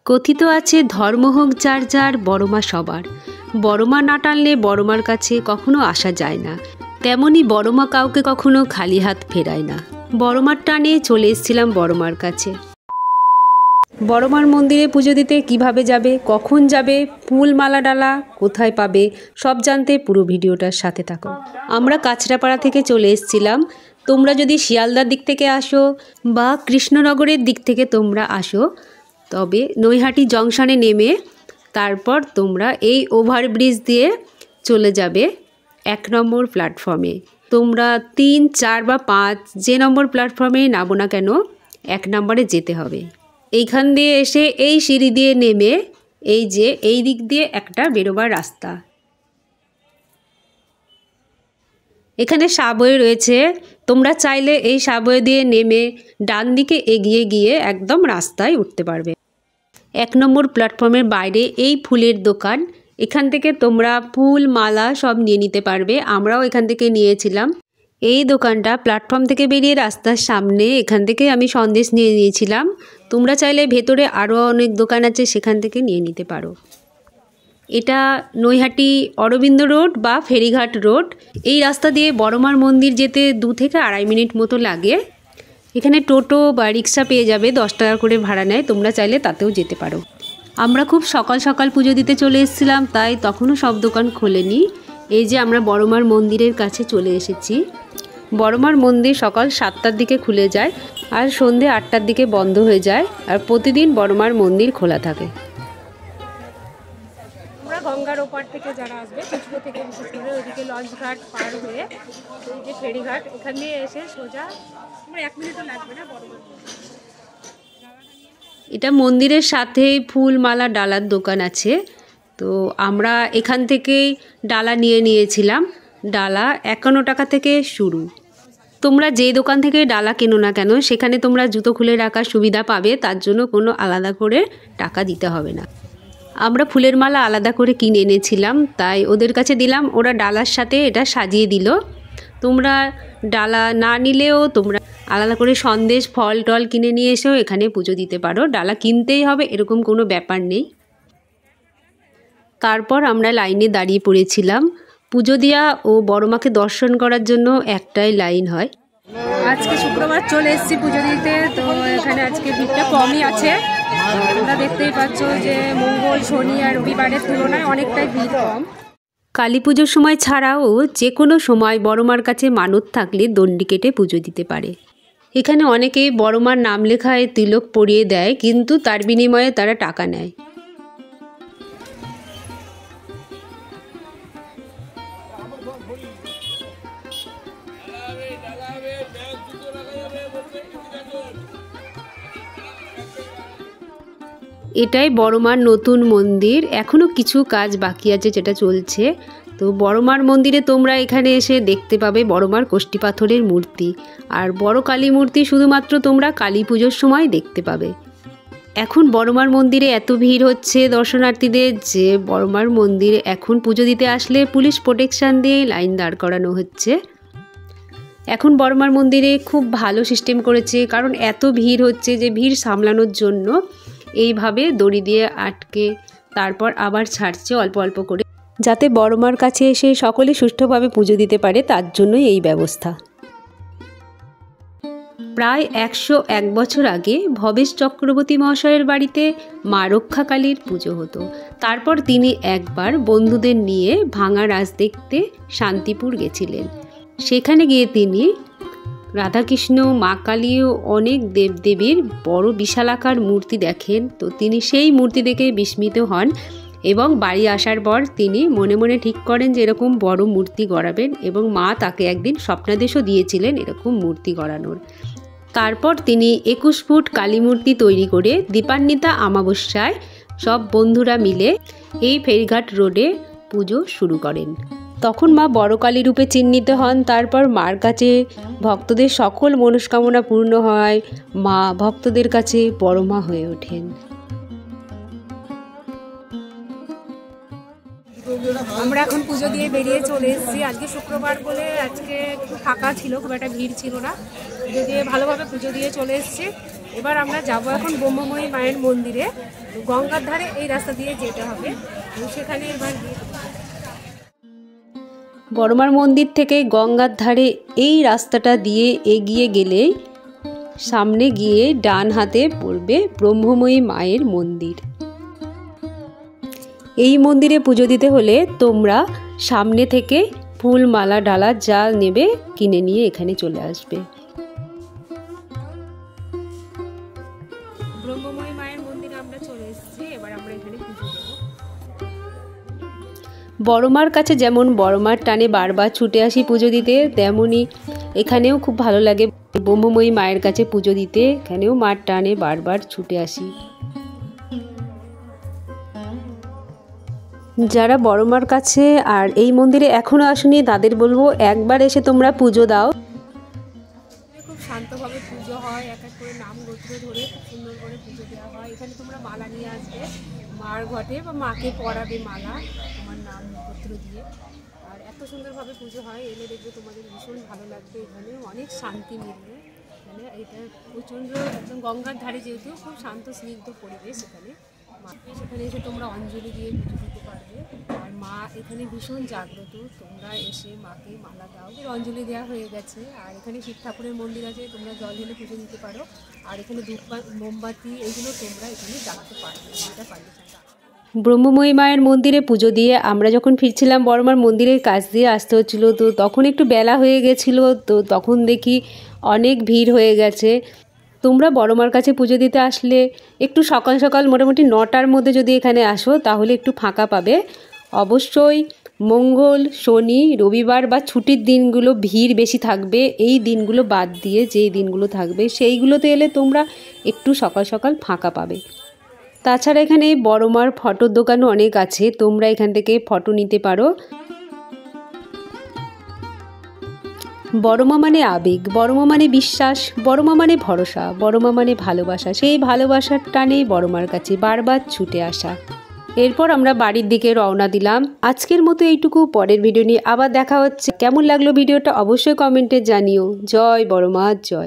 কথিত আছে ধর্ম হোক যার যার বড়মা সবার। বড়মা না টানলে বড়মার কাছে কখনো আসা যায় না, তেমনি বড়মা কাউকে কখনো খালি হাত ফেরায় না। বড়মার টানে চলে এসেছিলাম বড়মার কাছে। বড়মার মন্দিরে পুজো দিতে কিভাবে যাবে, কখন যাবে, ফুল মালা ডালা কোথায় পাবে, সব জানতে পুরো ভিডিওটার সাথে থাকো। আমরা কাছড়াপাড়া থেকে চলে এসেছিলাম। তোমরা যদি শিয়ালদার দিক থেকে আসো বা কৃষ্ণনগরের দিক থেকে তোমরা আসো, তবে নৈহাটি জংশনে নেমে তারপর তোমরা এই ওভারব্রিজ দিয়ে চলে যাবে 1 নম্বর প্ল্যাটফর্মে। তোমরা 3, 4 বা 5 যে নম্বর প্ল্যাটফর্মে নামো না কেন 1 নম্বরে যেতে হবে। এইখান দিয়ে এসে এই সিঁড়ি দিয়ে নেমে এই দিক দিয়ে একটা বেরোবার রাস্তা। এখানে সাবওয়ে রয়েছে, তোমরা চাইলে এই সাবওয়ে দিয়ে নেমে ডান দিকে এগিয়ে গিয়ে একদম রাস্তায় উঠতে পারবে। 1 নম্বর প্ল্যাটফর্মের বাইরে এই ফুলের দোকান, এখান থেকে তোমরা ফুল মালা সব নিয়ে নিতে পারবে। আমরাও এখান থেকে নিয়েছিলাম। এই দোকানটা প্ল্যাটফর্ম থেকে বেরিয়ে রাস্তার সামনে, এখান থেকে আমি সন্দেশ নিয়ে নিয়েছিলাম। তোমরা চাইলে ভেতরে আরও অনেক দোকান আছে, সেখান থেকে নিয়ে নিতে পারো। এটা নৈহাটি অরবিন্দ রোড বা ফেরিঘাট রোড। এই রাস্তা দিয়ে বড়মার মন্দির যেতে 2 থেকে 2.5 মিনিট মতো লাগে। এখানে টোটো বা রিক্সা পেয়ে যাবে, 10 টাকা করে ভাড়া নেয়, তোমরা চাইলে তাতেও যেতে পারো। আমরা খুব সকাল সকাল পুজো দিতে চলে এসেছিলাম, তাই তখনও সব দোকান খোলেনি। এই যে আমরা বড়মার মন্দিরের কাছে চলে এসেছি। বড়মার মন্দির সকাল 7টার দিকে খুলে যায় আর সন্ধে 8টার দিকে বন্ধ হয়ে যায়, আর প্রতিদিন বড়মার মন্দির খোলা থাকে। আমরা গঙ্গার ওপার থেকে যারা আসবে, পুজো থেকে বিশেষ করে ওইদিকে লঞ্চ ঘাট পার হয়ে এই যে ফেরিঘাট, এখান দিয়ে এসে সোজা আমরা 1 মিনিটও লাগবে না বড়মার। এটা মন্দিরের সাথে ফুল মালা ডালার দোকান আছে, তো আমরা এখান থেকেই ডালা নিয়েছিলাম। ডালা 51 টাকা থেকে শুরু। তোমরা যে দোকান থেকে ডালা কেনো না কেন সেখানে তোমরা জুতো খুলে রাখার সুবিধা পাবে, তার জন্য কোনো আলাদা করে টাকা দিতে হবে না। আমরা ফুলের মালা আলাদা করে কিনে এনেছিলাম, তাই ওদের কাছে দিলাম, ওরা ডালার সাথে এটা সাজিয়ে দিল। তোমরা ডালা না নিলেও তোমরা আলাদা করে সন্দেশ ফল টল কিনে নিয়ে এসেও এখানে পুজো দিতে পারো। ডালা কিনতেই হবে এরকম কোনো ব্যাপার নেই। তারপর আমরা লাইনে দাঁড়িয়ে পড়েছিলাম। পুজো দেওয়া ও বড়মাকে দর্শন করার জন্য একটাই লাইন হয়। আজকে শুক্রবার চলে এসেছি পুজো দিতে, তো এখানে আজকে ভিড়টা কমই আছে। তোমরা দেখতেই পাচ্ছ যে মঙ্গল, শনি আর রবিবারের তুলনায় অনেকটাই ভিড় কম। কালী পুজোর সময় ছাড়াও যে কোনো সময় বড়মার কাছে মানত থাকলে দণ্ডি কেটে পুজো দিতে পারে। এখানে অনেকে বড়মার নাম লেখায় তিলক পরিয়ে দেয়, কিন্তু তার বিনিময়ে তারা টাকা নেয়। এটাই বড়মার নতুন মন্দির, এখনও কিছু কাজ বাকি আছে যেটা চলছে। তো বড়মার মন্দিরে তোমরা এখানে এসে দেখতে পাবে বড়মার কোষ্ঠী পাথরের মূর্তি, আর বড় কালী মূর্তি শুধুমাত্র তোমরা কালী পুজোর সময় দেখতে পাবে। এখন বড়মার মন্দিরে এত ভিড় হচ্ছে দর্শনার্থীদের যে বড়মার মন্দিরে এখন পুজো দিতে আসলে পুলিশ প্রোটেকশন দিয়ে লাইন দাঁড় করানো হচ্ছে। এখন বড়মার মন্দিরে খুব ভালো সিস্টেম করেছে, কারণ এত ভিড় হচ্ছে যে ভিড় সামলানোর জন্য এইভাবে দড়ি দিয়ে আটকে তারপর আবার ছাড়ছে অল্প অল্প করে, যাতে বড়মার কাছে এসে সকলে সুষ্ঠুভাবে পুজো দিতে পারে, তার জন্যই এই ব্যবস্থা। প্রায় 101 বছর আগে ভবেশ চক্রবর্তী মহাশয়ের বাড়িতে মা রক্ষাকালীর পুজো হতো। তারপর তিনি একবার বন্ধুদের নিয়ে ভাঙা রাজ দেখতে শান্তিপুর গেছিলেন। সেখানে গিয়ে তিনি রাধাকৃষ্ণ, মা কালী ও অনেক দেবদেবীর বড় বিশালাকার মূর্তি দেখেন। তো তিনি সেই মূর্তি দেখে বিস্মিত হন এবং বাড়ি আসার পর তিনি মনে মনে ঠিক করেন যে এরকম বড় মূর্তি গড়াবেন, এবং মা তাকে একদিন স্বপ্নাদেশও দিয়েছিলেন এরকম মূর্তি গড়ানোর। তারপর তিনি 21 ফুট কালী মূর্তি তৈরি করে দীপান্বিতা অমাবস্যায় সব বন্ধুরা মিলে এই ফেরিঘাট রোডে পুজো শুরু করেন। তখন মা বড় কালী রূপে চিহ্নিত হন। তারপর মার কাছে ভক্তদের সকল মনস্কামনা পূর্ণ হয়, মা ভক্তদের কাছে বড় মা হয়ে ওঠেন। আমরা এখন পুজো দিয়ে বেরিয়ে চলে এসেছি। আজকে শুক্রবার বলে আজকে একটু ফাঁকা ছিল, খুব একটা ভিড় ছিল না। পুজো দিয়ে ভালোভাবে পুজো দিয়ে চলে এসেছি। এবার আমরা যাব এখন ব্রহ্মময়ী মায়ের মন্দিরে। গঙ্গার ধারে এই রাস্তা দিয়ে যেতে হবে, সেখানে এবার বড়মার মন্দির থেকে গঙ্গার ধারে এই রাস্তাটা দিয়ে এগিয়ে গেলে সামনে গিয়ে ডান হাতে পড়বে ব্রহ্মময়ী মায়ের মন্দির। এই মন্দিরে পুজো দিতে হলে তোমরা সামনে থেকে ফুল, মালা, ডালা যা নেবে কিনে নিয়ে এখানে চলে আসবে। ব্রহ্মময়ী মায়ের মন্দিরে আমরা চলে এসেছি, এবার আমরা এখানে পুজো দেব। বড়মার কাছে যেমন বড়মার টানে বারবার ছুটে আসি পুজো দিতে, তেমনই এখানেও খুব ভালো লাগে ব্রহ্মময়ী মায়ের কাছে পুজো দিতে। এখানেও মার টানে বারবার ছুটে আসি। যারা বড়মার কাছে আর এই মন্দিরে এখনো আসেনি তাদের বলবো একবার এসে তোমরা পুজো দাও। খুব শান্তভাবে পুজো হয়, এক এক করে নাম গোত্র ধরে খুব সুন্দর করে পুজো দেওয়া হয়। এখানে তোমরা মালা নিয়ে আসবে মার ঘটে, বা মাকে পরাবে মালা তোমার নাম গোত্র দিয়ে। আর এত সুন্দরভাবে পুজো হয়, এলে দেখবে তোমাদের ভীষণ ভালো লাগবে। এখানে অনেক শান্তি মিলবে। মানে এটা প্রচণ্ড একদম গঙ্গার ধারে, যেহেতু খুব শান্ত স্নিগ্ধ পরিবেশ এখানে। সেখানে এসে তোমরা অঞ্জলি দিয়ে পুজো দিতে পারবে। আর মা এখানে ভীষণ জাগ্রত, তোমরা এসে মাকে মালা দাও। অঞ্জলি দেওয়া হয়ে গেছে। আর এখানে শিব ঠাকুরের মন্দির আছে, তোমরা জল ঢেলে পুজো দিতে পারো। আর এখানে ধূপ মোমবাতি এগুলো তোমরা এখানে জ্বালাতে পারবে, এটা পারমিশনটা। ব্রহ্মময়ী মায়ের মন্দিরে পুজো দিয়ে আমরা যখন ফিরছিলাম বড়মার মন্দিরের কাছ দিয়ে আসতে হচ্ছিলো, তো তখন একটু বেলা হয়ে গেছিলো। তো তখন দেখি অনেক ভিড় হয়ে গেছে। তোমরা বড়মার কাছে পুজো দিতে আসলে একটু সকাল সকাল মোটামুটি 9টার মধ্যে যদি এখানে আসো তাহলে একটু ফাঁকা পাবে। অবশ্যই মঙ্গল, শনি, রবিবার বা ছুটির দিনগুলো ভিড় বেশি থাকবে। এই দিনগুলো বাদ দিয়ে যেই দিনগুলো থাকবে সেইগুলোতে এলে তোমরা একটু সকাল সকাল ফাঁকা পাবে। তাছাড়া এখানে বড়মার ফটোর দোকানও অনেক আছে, তোমরা এখান থেকে ফটো নিতে পারো। বড়মা মানে আবেগ, বড়মা মানে বিশ্বাস, বড়মা মানে ভরসা, বড়মা মানে ভালোবাসা। সেই ভালোবাসার টানেই বড়মার কাছে বারবার ছুটে আসা। এরপর আমরা বাড়ির দিকে রওনা দিলাম। আজকের মতো এইটুকু, পরের ভিডিও নিয়ে আবার দেখা হচ্ছে। কেমন লাগলো ভিডিওটা অবশ্যই কমেন্টে জানিও। জয় বড়মা, জয়।